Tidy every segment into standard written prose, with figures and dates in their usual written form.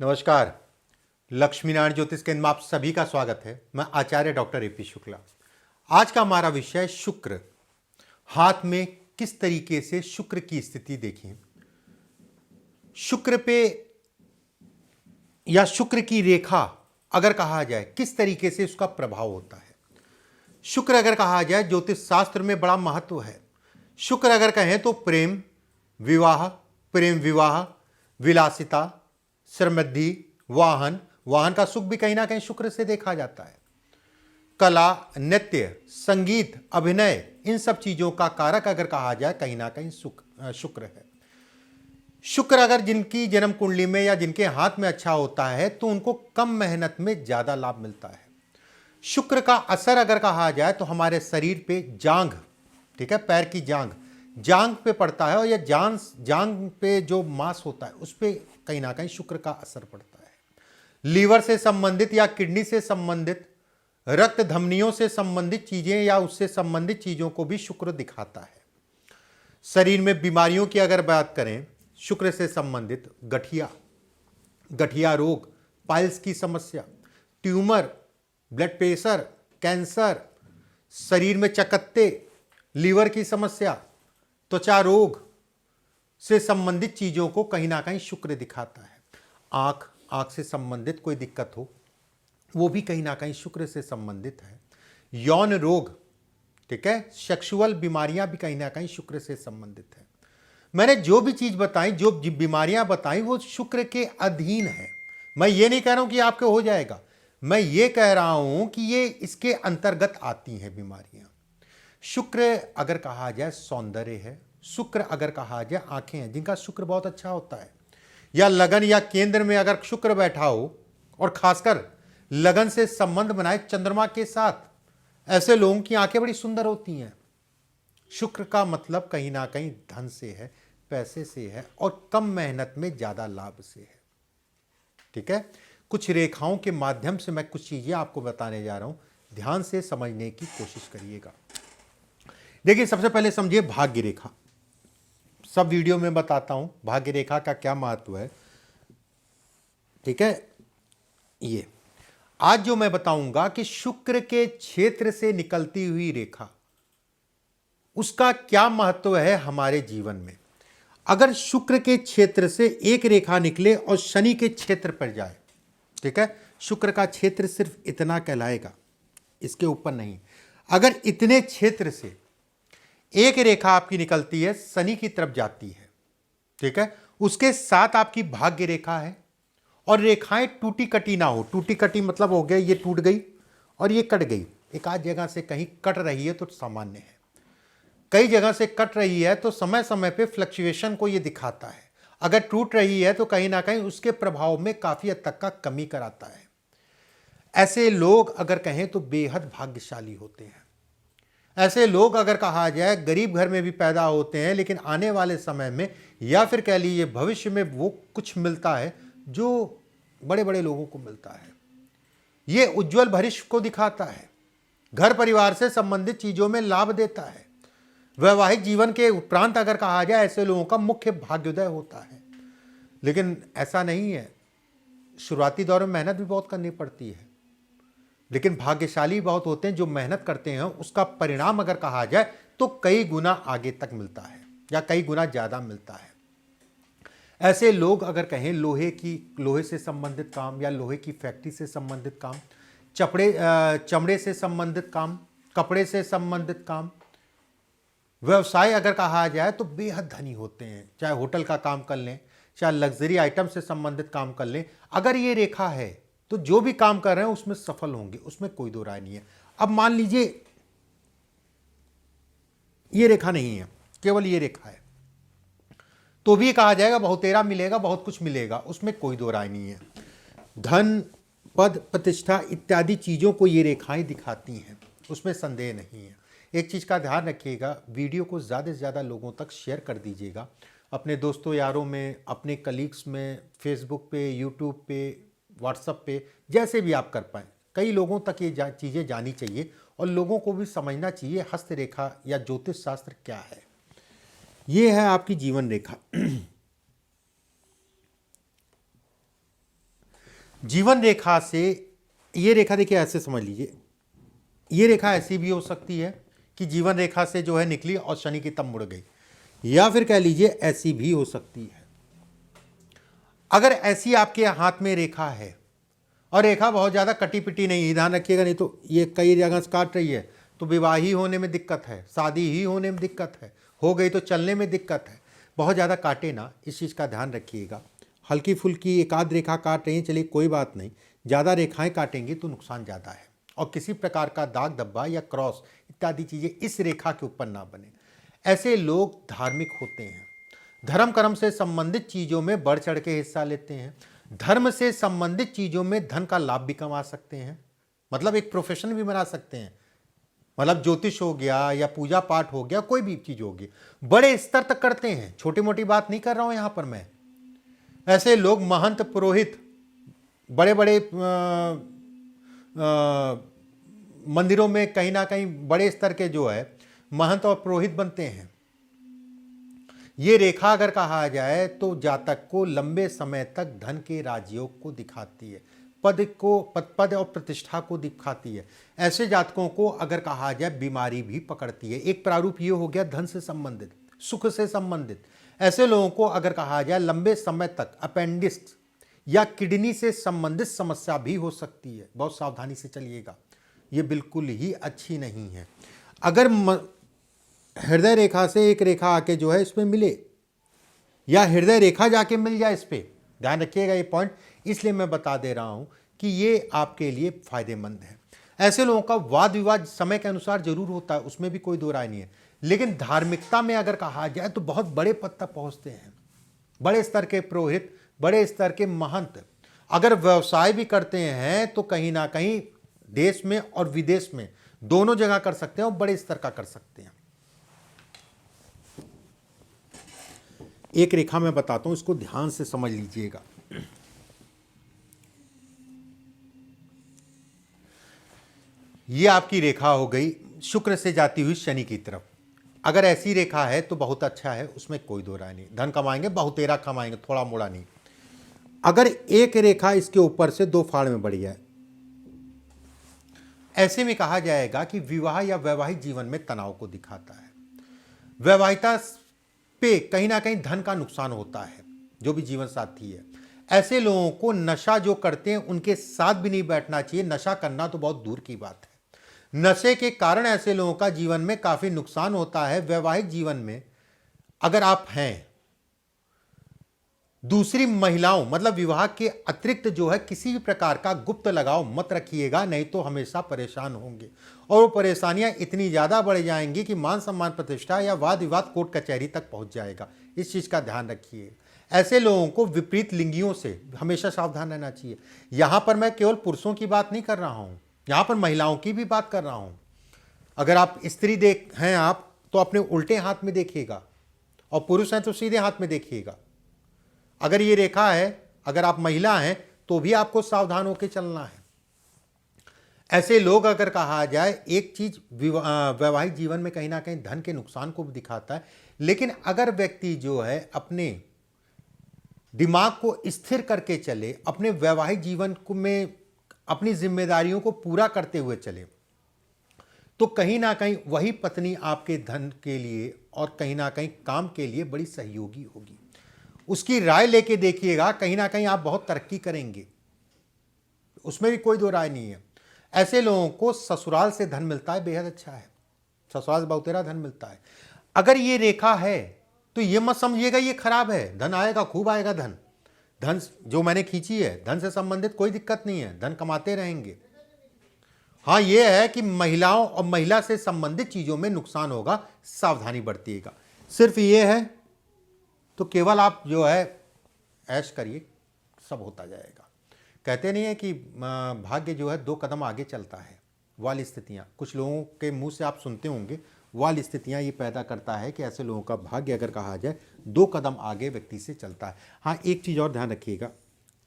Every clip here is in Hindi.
नमस्कार। लक्ष्मीनारायण ज्योतिष केंद्र में आप सभी का स्वागत है। मैं आचार्य डॉक्टर ए.पी. शुक्ला। आज का हमारा विषय है शुक्र। हाथ में किस तरीके से शुक्र की स्थिति देखें, शुक्र पे या शुक्र की रेखा अगर कहा जाए किस तरीके से उसका प्रभाव होता है। शुक्र अगर कहा जाए ज्योतिष शास्त्र में बड़ा महत्व है। शुक्र अगर कहें तो प्रेम विवाह, विलासिता, समृद्धि, वाहन का सुख भी कहीं ना कहीं शुक्र से देखा जाता है। कला, नृत्य, संगीत, अभिनय, इन सब चीजों का कारक अगर कहा जाए कहीं ना कहीं शुक्र है। शुक्र अगर जिनकी जन्म कुंडली में या जिनके हाथ में अच्छा होता है तो उनको कम मेहनत में ज्यादा लाभ मिलता है। शुक्र का असर अगर कहा जाए तो हमारे शरीर पे जांघ, ठीक है, पैर की जांघ पे पड़ता है और यह जांघ पे जो मांस होता है उस पे कहीं ना कहीं शुक्र का असर पड़ता है। लीवर से संबंधित या किडनी से संबंधित, रक्त धमनियों से संबंधित चीजें या उससे संबंधित चीजों को भी शुक्र दिखाता है। शरीर में बीमारियों की अगर बात करें, शुक्र से संबंधित गठिया रोग, पाइल्स की समस्या, ट्यूमर, ब्लड प्रेशर, कैंसर, शरीर में चकत्ते, लीवर की समस्या, त्वचा रोग से संबंधित चीजों को कहीं ना कहीं शुक्र दिखाता है। आंख से संबंधित कोई दिक्कत हो वो भी कहीं ना कहीं शुक्र से संबंधित है। यौन रोग, ठीक है, सेक्सुअल बीमारियां भी कहीं ना कहीं शुक्र से संबंधित है। मैंने जो भी चीज बताई, जो बीमारियां बताई, वो शुक्र के अधीन है। मैं ये नहीं कह रहा हूं कि आपके हो जाएगा, मैं ये कह रहा हूं कि ये इसके अंतर्गत आती हैं बीमारियां। शुक्र अगर कहा जाए सौंदर्य है, शुक्र अगर कहा जाए आंखें हैं जिनका शुक्र बहुत अच्छा होता है, या लगन या केंद्र में अगर शुक्र बैठा हो और खासकर लगन से संबंध बनाए चंद्रमा के साथ, ऐसे लोगों की आंखें बड़ी सुंदर होती हैं। शुक्र का मतलब कहीं ना कहीं धन से है, पैसे से है और कम मेहनत में ज्यादा लाभ से है। ठीक है, कुछ रेखाओं के माध्यम से मैं कुछ चीजें आपको बताने जा रहा हूं, ध्यान से समझने की कोशिश करिएगा। देखिए, सबसे पहले समझिए भाग्य रेखा। सब वीडियो में बताता हूं भाग्य रेखा का क्या महत्व है। ठीक है, ये आज जो मैं बताऊंगा कि शुक्र के क्षेत्र से निकलती हुई रेखा, उसका क्या महत्व है हमारे जीवन में। अगर शुक्र के क्षेत्र से एक रेखा निकले और शनि के क्षेत्र पर जाए, ठीक है, शुक्र का क्षेत्र सिर्फ इतना कहलाएगा, इसके ऊपर नहीं। अगर इतने क्षेत्र से एक रेखा आपकी निकलती है, शनि की तरफ जाती है, ठीक है, उसके साथ आपकी भाग्य रेखा है, और रेखाएं टूटी कटी ना हो। टूटी कटी मतलब हो गया ये टूट गई और ये कट गई। एक आध जगह से कहीं कट रही है तो सामान्य है, कई जगह से कट रही है तो समय समय पे फ्लक्चुएशन को ये दिखाता है। अगर टूट रही है तो कहीं ना कहीं उसके प्रभाव में काफी हद तक का कमी कराता है। ऐसे लोग अगर कहें तो बेहद भाग्यशाली होते हैं। ऐसे लोग अगर कहा जाए गरीब घर में भी पैदा होते हैं, लेकिन आने वाले समय में या फिर कह लीजिए भविष्य में वो कुछ मिलता है जो बड़े बड़े लोगों को मिलता है। ये उज्जवल भविष्य को दिखाता है, घर परिवार से संबंधित चीजों में लाभ देता है। वैवाहिक जीवन के उपरांत अगर कहा जाए ऐसे लोगों का मुख्य भाग्योदय होता है। लेकिन ऐसा नहीं है, शुरुआती दौर में मेहनत भी बहुत करनी पड़ती है, लेकिन भाग्यशाली बहुत होते हैं जो मेहनत करते हैं, उसका परिणाम अगर कहा जाए तो कई गुना आगे तक मिलता है या कई गुना ज्यादा मिलता है। ऐसे लोग अगर कहें लोहे से संबंधित काम या लोहे की फैक्ट्री से संबंधित काम, चमड़े से संबंधित काम, कपड़े से संबंधित काम, व्यवसाय अगर कहा जाए तो बेहद धनी होते हैं। चाहे होटल का काम कर लें, चाहे लग्जरी आइटम से संबंधित काम कर लें, अगर ये रेखा है तो जो भी काम कर रहे हैं उसमें सफल होंगे, उसमें कोई दो राय नहीं है। अब मान लीजिए ये रेखा नहीं है, केवल ये रेखा है, तो भी कहा जाएगा बहुतेरा मिलेगा, बहुत कुछ मिलेगा, उसमें कोई दो राय नहीं है। धन, पद, प्रतिष्ठा इत्यादि चीजों को ये रेखाएं दिखाती हैं, उसमें संदेह नहीं है। एक चीज का ध्यान रखिएगा, वीडियो को ज्यादा से ज्यादा लोगों तक शेयर कर दीजिएगा, अपने दोस्तों यारों में, अपने कलीग्स में, फेसबुक पे, यूट्यूब पे, व्हाट्सएप पे, जैसे भी आप कर पाएँ। कई लोगों तक ये चीज़ें जानी चाहिए और लोगों को भी समझना चाहिए हस्तरेखा या ज्योतिष शास्त्र क्या है। ये है आपकी जीवन रेखा। जीवन रेखा से, ये रेखा देखिए ऐसे समझ लीजिए, ये रेखा ऐसी भी हो सकती है कि जीवन रेखा से जो है निकली और शनि की तब मुड़ गई, या फिर कह लीजिए ऐसी भी हो सकती है। अगर ऐसी आपके हाथ में रेखा है और रेखा बहुत ज़्यादा कटी पिटी नहीं है, ध्यान रखिएगा, नहीं तो ये कई जगह से काट रही है तो विवाह ही होने में दिक्कत है, शादी ही होने में दिक्कत है, हो गई तो चलने में दिक्कत है। बहुत ज़्यादा काटे ना, इस चीज़ का ध्यान रखिएगा। हल्की फुल्की एक आध रेखा काट रही है, चलिए कोई बात नहीं, ज़्यादा रेखाएं काटेंगे तो नुकसान ज़्यादा है। और किसी प्रकार का दाग धब्बा या क्रॉस इत्यादि चीज़ें इस रेखा के ऊपर ना बने। ऐसे लोग धार्मिक होते हैं, धर्म कर्म से संबंधित चीज़ों में बढ़ चढ़ के हिस्सा लेते हैं, धर्म से संबंधित चीज़ों में धन का लाभ भी कमा सकते हैं, मतलब एक प्रोफेशन भी बना सकते हैं, मतलब ज्योतिष हो गया या पूजा पाठ हो गया, कोई भी चीज़ होगी, बड़े स्तर तक करते हैं, छोटी मोटी बात नहीं कर रहा हूँ यहाँ पर मैं। ऐसे लोग महंत पुरोहित, बड़े बड़े मंदिरों में कहीं ना कहीं बड़े स्तर के जो है महंत और पुरोहित बनते हैं। ये रेखा अगर कहा जाए तो जातक को लंबे समय तक धन के राजयोग को दिखाती है, पद और प्रतिष्ठा को दिखाती है। ऐसे जातकों को अगर कहा जाए बीमारी भी पकड़ती है। एक प्रारूप ये हो गया धन से संबंधित, सुख से संबंधित। ऐसे लोगों को अगर कहा जाए लंबे समय तक अपेंडिक्स या किडनी से संबंधित समस्या भी हो सकती है, बहुत सावधानी से चलिएगा, ये बिल्कुल ही अच्छी नहीं है। अगर हृदय रेखा से एक रेखा आके जो है इसमें मिले, या हृदय रेखा जाके मिल जाए इस पे, ध्यान रखिएगा ये पॉइंट, इसलिए मैं बता दे रहा हूं कि ये आपके लिए फायदेमंद है। ऐसे लोगों का वाद विवाद समय के अनुसार जरूर होता है, उसमें भी कोई दो राय नहीं है, लेकिन धार्मिकता में अगर कहा जाए तो बहुत बड़े पद तक पहुंचते हैं। बड़े स्तर के पुरोहित, बड़े स्तर के महंत अगर व्यवसाय भी करते हैं तो कहीं ना कहीं देश में और विदेश में दोनों जगह कर सकते हैं और बड़े स्तर का कर सकते हैं। एक रेखा मैं बताता हूं, इसको ध्यान से समझ लीजिएगा। ये आपकी रेखा हो गई शुक्र से जाती हुई शनि की तरफ। अगर ऐसी रेखा है तो बहुत अच्छा है, उसमें कोई दो राय नहीं, धन कमाएंगे, बहुतेरा कमाएंगे, थोड़ा मोड़ा नहीं। अगर एक रेखा इसके ऊपर से दो फाड़ में बढ़ जाए, ऐसे में कहा जाएगा कि विवाह या वैवाहिक जीवन में तनाव को दिखाता है। वैवाहिकता पे कहीं ना कहीं धन का नुकसान होता है, जो भी जीवन साथी है। ऐसे लोगों को नशा जो करते हैं उनके साथ भी नहीं बैठना चाहिए, नशा करना तो बहुत दूर की बात है। नशे के कारण ऐसे लोगों का जीवन में काफी नुकसान होता है। वैवाहिक जीवन में अगर आप हैं, दूसरी महिलाओं मतलब विवाह के अतिरिक्त जो है किसी भी प्रकार का गुप्त लगाव मत रखिएगा, नहीं तो हमेशा परेशान होंगे और वो परेशानियां इतनी ज़्यादा बढ़ जाएंगी कि मान सम्मान प्रतिष्ठा या वाद विवाद कोर्ट कचहरी तक पहुंच जाएगा। इस चीज़ का ध्यान रखिए। ऐसे लोगों को विपरीत लिंगियों से हमेशा सावधान रहना चाहिए। यहाँ पर मैं केवल पुरुषों की बात नहीं कर रहा हूँ, यहाँ पर महिलाओं की भी बात कर रहा हूँ। अगर आप स्त्री हैं आप तो अपने उल्टे हाथ में देखिएगा, और पुरुष हैं तो सीधे हाथ में देखिएगा। अगर ये रेखा है, अगर आप महिला हैं तो भी आपको सावधान होकर चलना है। ऐसे लोग अगर कहा जाए, एक चीज वैवाहिक जीवन में कहीं ना कहीं धन के नुकसान को भी दिखाता है, लेकिन अगर व्यक्ति जो है अपने दिमाग को स्थिर करके चले, अपने वैवाहिक जीवन में अपनी जिम्मेदारियों को पूरा करते हुए चले, तो कहीं ना कहीं वही पत्नी आपके धन के लिए और कहीं ना कहीं काम के लिए बड़ी सहयोगी होगी। उसकी राय लेके देखिएगा, कहीं ना कहीं आप बहुत तरक्की करेंगे, उसमें भी कोई दो राय नहीं है। ऐसे लोगों को ससुराल से धन मिलता है, बेहद अच्छा है, ससुराल से बहुतेरा धन मिलता है। अगर ये रेखा है तो ये मत समझिएगा ये खराब है, धन आएगा, खूब आएगा धन। धन जो मैंने खींची है, धन से संबंधित कोई दिक्कत नहीं है, धन कमाते रहेंगे। हाँ, ये है कि महिलाओं और महिला से संबंधित चीजों में नुकसान होगा, सावधानी बरतिएगा। सिर्फ ये है तो केवल आप जो है ऐश करिए, सब होता जाएगा। कहते नहीं है कि भाग्य जो है दो कदम आगे चलता है, वाली स्थितियाँ कुछ लोगों के मुंह से आप सुनते होंगे, वाली स्थितियाँ ये पैदा करता है कि ऐसे लोगों का भाग्य अगर कहा जाए दो कदम आगे व्यक्ति से चलता है। हाँ, एक चीज़ और ध्यान रखिएगा,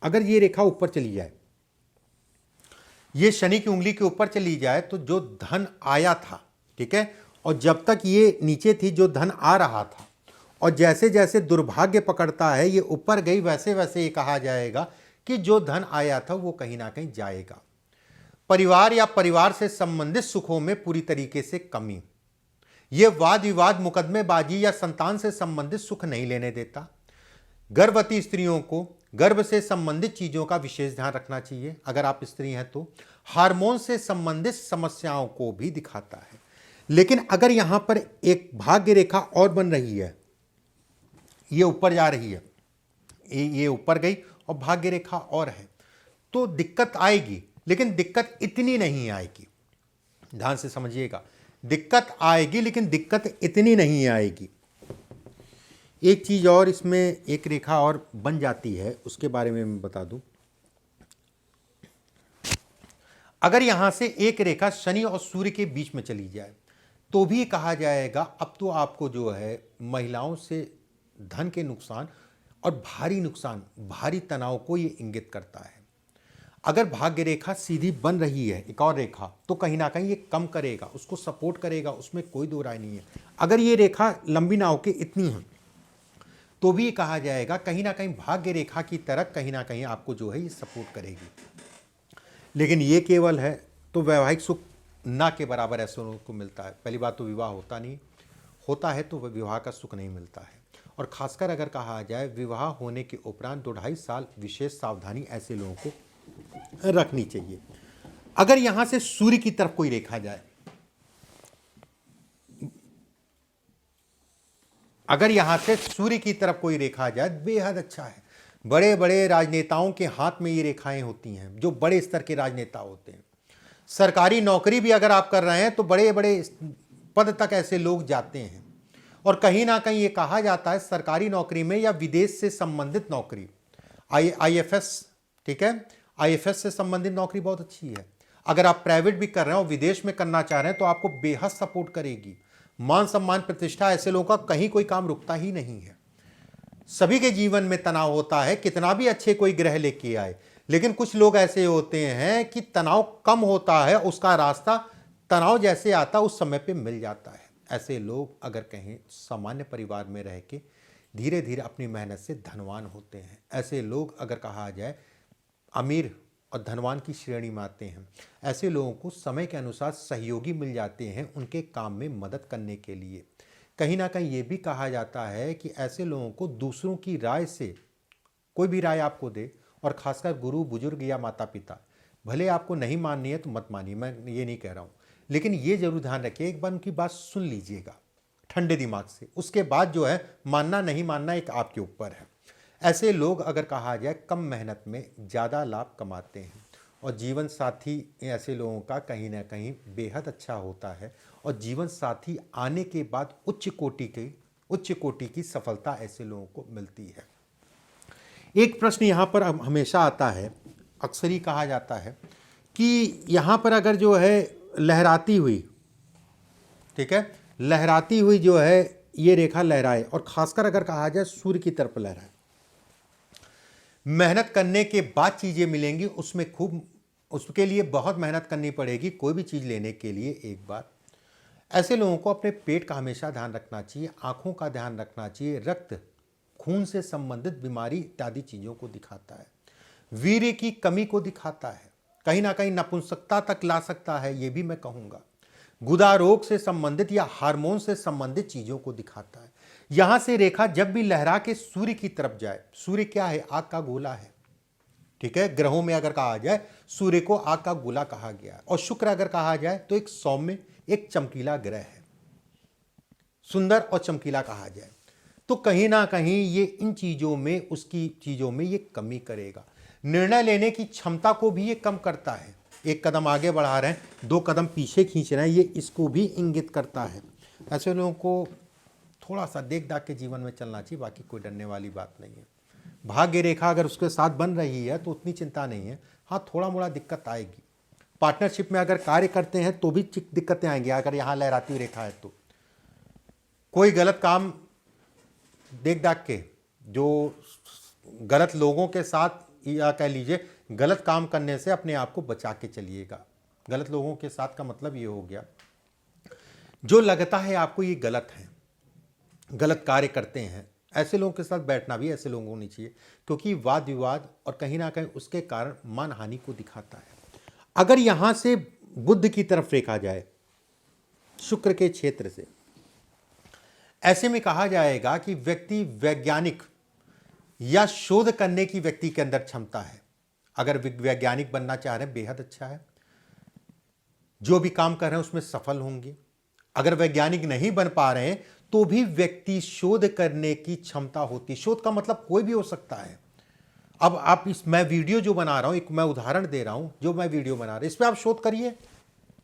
अगर ये रेखा ऊपर चली जाए, ये शनि की उंगली के ऊपर चली जाए, तो जो धन आया था, ठीक है, और जब तक ये नीचे थी जो धन आ रहा था, और जैसे जैसे दुर्भाग्य पकड़ता है ये ऊपर गई, वैसे वैसे ये कहा जाएगा कि जो धन आया था वो कहीं ना कहीं जाएगा। परिवार या परिवार से संबंधित सुखों में पूरी तरीके से कमी। यह वाद विवाद, मुकदमेबाजी या संतान से संबंधित सुख नहीं लेने देता। गर्भवती स्त्रियों को गर्भ से संबंधित चीजों का विशेष ध्यान रखना चाहिए। अगर आप स्त्री हैं तो हार्मोन से संबंधित समस्याओं को भी दिखाता है। लेकिन अगर यहां पर एक भाग्य रेखा और बन रही है, ये ऊपर जा रही है, ये ऊपर गई और भाग्य रेखा और है, तो दिक्कत आएगी, लेकिन दिक्कत इतनी नहीं आएगी। ध्यान से समझिएगा, दिक्कत आएगी लेकिन दिक्कत इतनी नहीं आएगी। एक चीज और इसमें एक रेखा और बन जाती है, उसके बारे में मैं बता दूं। अगर यहां से एक रेखा शनि और सूर्य के बीच में चली जाए तो भी कहा जाएगा अब तो आपको जो है महिलाओं से धन के नुकसान और भारी नुकसान, भारी तनाव को ये इंगित करता है। अगर भाग्य रेखा सीधी बन रही है एक और रेखा, तो कहीं ना कहीं ये कम करेगा, उसको सपोर्ट करेगा, उसमें कोई दो राय नहीं है। अगर ये रेखा लंबी ना होके इतनी है तो भी कहा जाएगा कहीं ना कहीं भाग्य रेखा की तरह कहीं ना कहीं आपको जो है ये सपोर्ट करेगी। लेकिन ये केवल है तो वैवाहिक सुख ना के बराबर ऐसे लोगों को मिलता है। पहली बात तो विवाह होता नहीं, होता है तो विवाह का सुख नहीं मिलता है। और खासकर अगर कहा जाए विवाह होने के उपरांत 2-2.5 साल विशेष सावधानी ऐसे लोगों को रखनी चाहिए। अगर यहां से सूर्य की तरफ कोई रेखा जाए, अगर यहां से सूर्य की तरफ कोई रेखा जाए बेहद अच्छा है। बड़े बड़े राजनेताओं के हाथ में ये रेखाएं होती हैं, जो बड़े स्तर के राजनेता होते हैं। सरकारी नौकरी भी अगर आप कर रहे हैं तो बड़े बड़े पद तक ऐसे लोग जाते हैं। और कहीं ना कहीं ये कहा जाता है सरकारी नौकरी में या विदेश से संबंधित नौकरी, IFS, ठीक है, IFS से संबंधित नौकरी बहुत अच्छी है। अगर आप प्राइवेट भी कर रहे हैं और विदेश में करना चाह रहे हैं तो आपको बेहद सपोर्ट करेगी। मान सम्मान प्रतिष्ठा, ऐसे लोगों का कहीं कोई काम रुकता ही नहीं है। सभी के जीवन में तनाव होता है, कितना भी अच्छे कोई ग्रह लेके आए, लेकिन कुछ लोग ऐसे होते हैं कि तनाव कम होता है, उसका रास्ता तनाव जैसे आता उस समय पे मिल जाता है। ऐसे लोग अगर कहें सामान्य परिवार में रह के धीरे धीरे अपनी मेहनत से धनवान होते हैं। ऐसे लोग अगर कहा जाए अमीर और धनवान की श्रेणी में आते हैं। ऐसे लोगों को समय के अनुसार सहयोगी मिल जाते हैं उनके काम में मदद करने के लिए। कहीं ना कहीं ये भी कहा जाता है कि ऐसे लोगों को दूसरों की राय से, कोई भी राय आपको दे, और खासकर गुरु बुजुर्ग या माता पिता, भले आपको नहीं माननी है तो मत मानिए, मैं ये नहीं कह रहा हूँ, लेकिन ये जरूर ध्यान रखिए एक बार उनकी बात सुन लीजिएगा ठंडे दिमाग से। उसके बाद जो है मानना नहीं मानना एक आपके ऊपर है। ऐसे लोग अगर कहा जाए कम मेहनत में ज़्यादा लाभ कमाते हैं और जीवन साथी ऐसे लोगों का कहीं ना कहीं बेहद अच्छा होता है और जीवन साथी आने के बाद उच्च कोटि की सफलता ऐसे लोगों को मिलती है। एक प्रश्न यहाँ पर हमेशा आता है, अक्सर ही कहा जाता है कि यहाँ पर अगर जो है लहराती हुई, ठीक है, लहराती हुई जो है ये रेखा लहराए, और खासकर अगर कहा जाए सूर्य की तरफ लहराए, मेहनत करने के बाद चीज़ें मिलेंगी, उसमें खूब, उसके लिए बहुत मेहनत करनी पड़ेगी कोई भी चीज़ लेने के लिए। एक बार ऐसे लोगों को अपने पेट का हमेशा ध्यान रखना चाहिए, आँखों का ध्यान रखना चाहिए। रक्त, खून से संबंधित बीमारी इत्यादि चीज़ों को दिखाता है। वीर्य की कमी को दिखाता है, कहीं ना कहीं नपुंसकता तक ला सकता है, ये भी मैं कहूँगा। गुदा रोग से संबंधित या हार्मोन से संबंधित चीज़ों को दिखाता है। यहां से रेखा जब भी लहरा के सूर्य की तरफ जाए, सूर्य क्या है, आग का गोला है, ठीक है, ग्रहों में अगर कहा जाए सूर्य को आग का गोला कहा गया है। और शुक्र अगर कहा जाए तो एक सौम्य, एक चमकीला ग्रह है, सुंदर और चमकीला कहा जाए, तो कहीं ना कहीं ये इन चीज़ों में, उसकी चीज़ों में ये कमी करेगा। निर्णय लेने की क्षमता को भी ये कम करता है। एक कदम आगे बढ़ा रहे हैं, 2 कदम पीछे खींच रहे हैं, ये इसको भी इंगित करता है। ऐसे लोगों को थोड़ा सा देख दाख के जीवन में चलना चाहिए, बाकी कोई डरने वाली बात नहीं है। भाग्य रेखा अगर उसके साथ बन रही है तो उतनी चिंता नहीं है। हाँ, थोड़ा मोड़ा दिक्कत आएगी। पार्टनरशिप में अगर कार्य करते हैं तो भी दिक्कतें आएंगी। अगर यहाँ लहराती हुई रेखा है तो कोई गलत काम देख दाख के, जो गलत लोगों के साथ, या कह लीजिए गलत काम करने से अपने आप को बचा के चलिएगा। गलत लोगों के साथ का मतलब ये हो गया, जो लगता है आपको ये गलत है, गलत कार्य करते हैं, ऐसे लोगों के साथ बैठना भी ऐसे लोगों को नहीं चाहिए, क्योंकि वाद विवाद और कहीं ना कहीं उसके कारण मानहानि को दिखाता है। अगर यहां से बुध की तरफ देखा जाए, शुक्र के क्षेत्र से, ऐसे में कहा जाएगा कि व्यक्ति वैज्ञानिक या शोध करने की व्यक्ति के अंदर क्षमता है। अगर वैज्ञानिक बनना चाह रहे हैं, बेहद अच्छा है, जो भी काम कर रहे हैं उसमें सफल होंगे। अगर वैज्ञानिक नहीं बन पा रहे हैं तो भी व्यक्ति शोध करने की क्षमता होती है। शोध का मतलब कोई भी हो सकता है। अब आप मैं वीडियो जो बना रहा हूं, एक मैं उदाहरण दे रहा हूं, जो मैं वीडियो बना रहा हूं, इस पर आप शोध करिए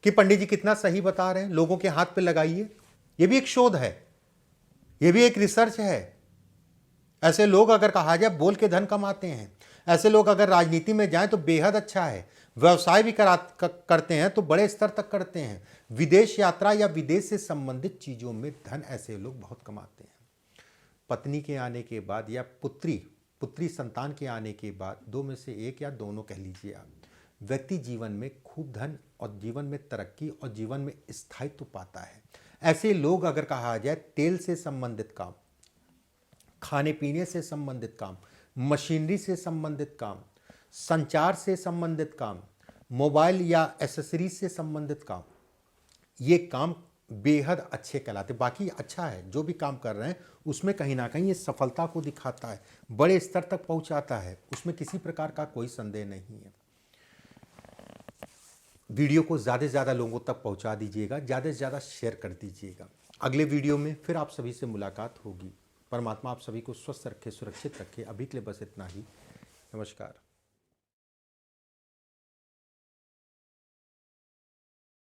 कि पंडित जी कितना सही बता रहे हैं, लोगों के हाथ पे लगाइए। यह भी एक शोध है, यह भी एक रिसर्च है। ऐसे लोग अगर कहा जाए बोल के धन कमाते हैं, ऐसे लोग अगर राजनीति में जाएं तो बेहद अच्छा है, व्यवसाय भी करते हैं तो बड़े स्तर तक करते हैं, विदेश यात्रा या विदेश से संबंधित चीज़ों में धन ऐसे लोग बहुत कमाते हैं। पत्नी के आने के बाद या पुत्री संतान के आने के बाद, दो में से एक या दोनों कह लीजिए आप, व्यक्ति जीवन में खूब धन और जीवन में तरक्की और जीवन में स्थायित्व पाता है। ऐसे लोग अगर कहा जाए तेल से संबंधित काम, खाने पीने से संबंधित काम, मशीनरी से संबंधित काम, संचार से संबंधित काम, मोबाइल या एसेसरीज से संबंधित काम, ये काम बेहद अच्छे कहलाते। बाकी अच्छा है, जो भी काम कर रहे हैं उसमें कहीं ना कहीं ये सफलता को दिखाता है, बड़े स्तर तक पहुंचाता है, उसमें किसी प्रकार का कोई संदेह नहीं है। वीडियो को ज़्यादा से ज़्यादा लोगों तक पहुंचा दीजिएगा, ज़्यादा से ज़्यादा शेयर कर दीजिएगा। अगले वीडियो में फिर आप सभी से मुलाकात होगी। परमात्मा आप सभी को स्वस्थ रखे, सुरक्षित रखे। अभी के लिए बस इतना ही। नमस्कार।